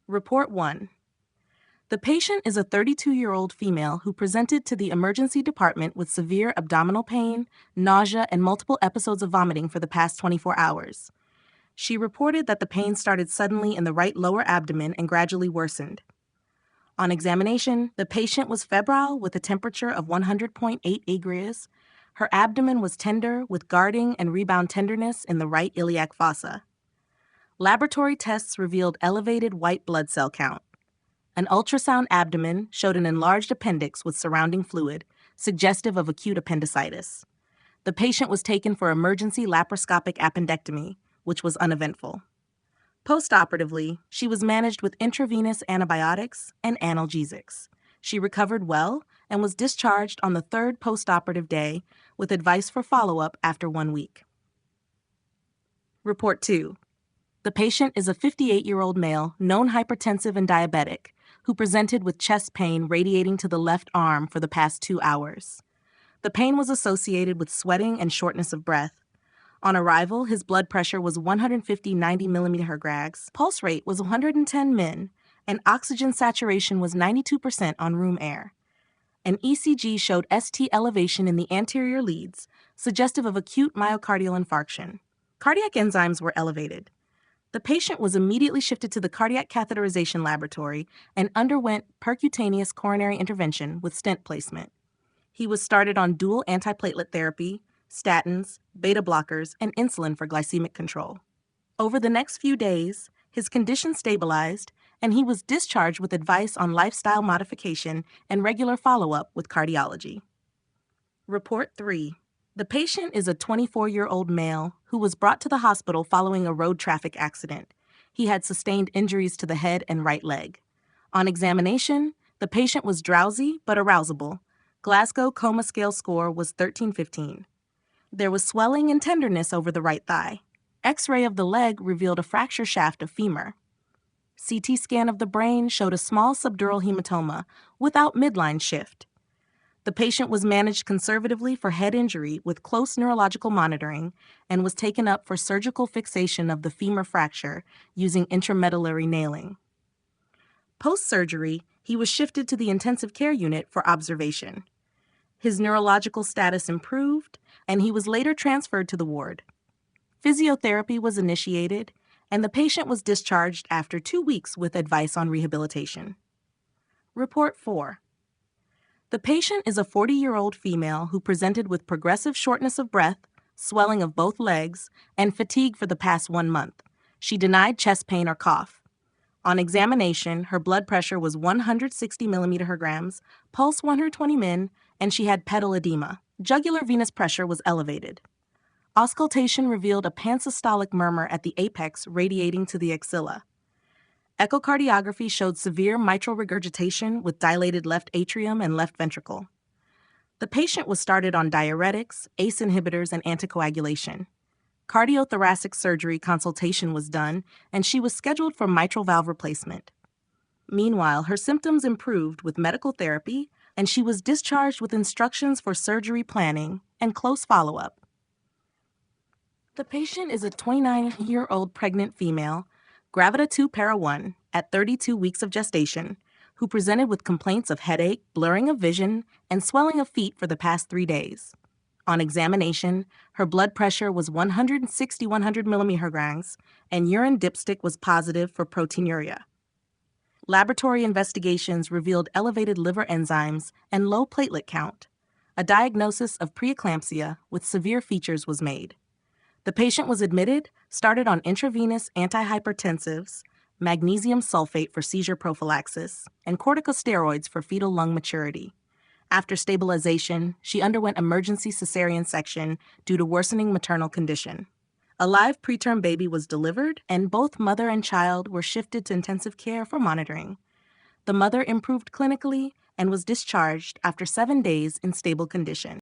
Report 1. The patient is a 32-year-old female who presented to the emergency department with severe abdominal pain, nausea, and multiple episodes of vomiting for the past 24 hours. She reported that the pain started suddenly in the right lower abdomen and gradually worsened. On examination, the patient was febrile with a temperature of 100.8 agrias. Her abdomen was tender with guarding and rebound tenderness in the right iliac fossa. Laboratory tests revealed elevated white blood cell count. An ultrasound abdomen showed an enlarged appendix with surrounding fluid, suggestive of acute appendicitis. The patient was taken for emergency laparoscopic appendectomy, which was uneventful. Postoperatively, she was managed with intravenous antibiotics and analgesics. She recovered well and was discharged on the third postoperative day with advice for follow-up after 1 week. Report 2. The patient is a 58-year-old male, known hypertensive and diabetic, who presented with chest pain radiating to the left arm for the past 2 hours. The pain was associated with sweating and shortness of breath. On arrival, his blood pressure was 150/90 millimeter grags, pulse rate was 110 min, and oxygen saturation was 92% on room air. An ECG showed ST elevation in the anterior leads, suggestive of acute myocardial infarction. Cardiac enzymes were elevated. The patient was immediately shifted to the cardiac catheterization laboratory and underwent percutaneous coronary intervention with stent placement. He was started on dual antiplatelet therapy, statins, beta blockers, and insulin for glycemic control. Over the next few days, his condition stabilized, and he was discharged with advice on lifestyle modification and regular follow-up with cardiology. Report 3. The patient is a 24-year-old male who was brought to the hospital following a road traffic accident. He had sustained injuries to the head and right leg. On examination, the patient was drowsy but arousable. Glasgow Coma Scale score was 13/15. There was swelling and tenderness over the right thigh. X-ray of the leg revealed a fracture shaft of femur. CT scan of the brain showed a small subdural hematoma without midline shift. The patient was managed conservatively for head injury with close neurological monitoring and was taken up for surgical fixation of the femur fracture using intramedullary nailing. Post-surgery, he was shifted to the intensive care unit for observation. His neurological status improved, and he was later transferred to the ward. Physiotherapy was initiated, and the patient was discharged after 2 weeks with advice on rehabilitation. Report 4. The patient is a 40-year-old female who presented with progressive shortness of breath, swelling of both legs, and fatigue for the past 1 month. She denied chest pain or cough. On examination, her blood pressure was 160 millimeter grams, pulse 120 min, and she had pedal edema. Jugular venous pressure was elevated. Auscultation revealed a pansystolic murmur at the apex radiating to the axilla. Echocardiography showed severe mitral regurgitation with dilated left atrium and left ventricle. The patient was started on diuretics, ACE inhibitors, and anticoagulation. Cardiothoracic surgery consultation was done, and she was scheduled for mitral valve replacement. Meanwhile, her symptoms improved with medical therapy, and she was discharged with instructions for surgery planning and close follow-up. The patient is a 29-year-old pregnant female, Gravida 2 Para 1, at 32 weeks of gestation, who presented with complaints of headache, blurring of vision, and swelling of feet for the past 3 days. On examination, her blood pressure was 160/100 millimeter grags, and urine dipstick was positive for proteinuria. Laboratory investigations revealed elevated liver enzymes and low platelet count. A diagnosis of preeclampsia with severe features was made. The patient was admitted, started on intravenous antihypertensives, magnesium sulfate for seizure prophylaxis, and corticosteroids for fetal lung maturity. After stabilization, she underwent emergency cesarean section due to worsening maternal condition. A live preterm baby was delivered, and both mother and child were shifted to intensive care for monitoring. The mother improved clinically and was discharged after 7 days in stable condition.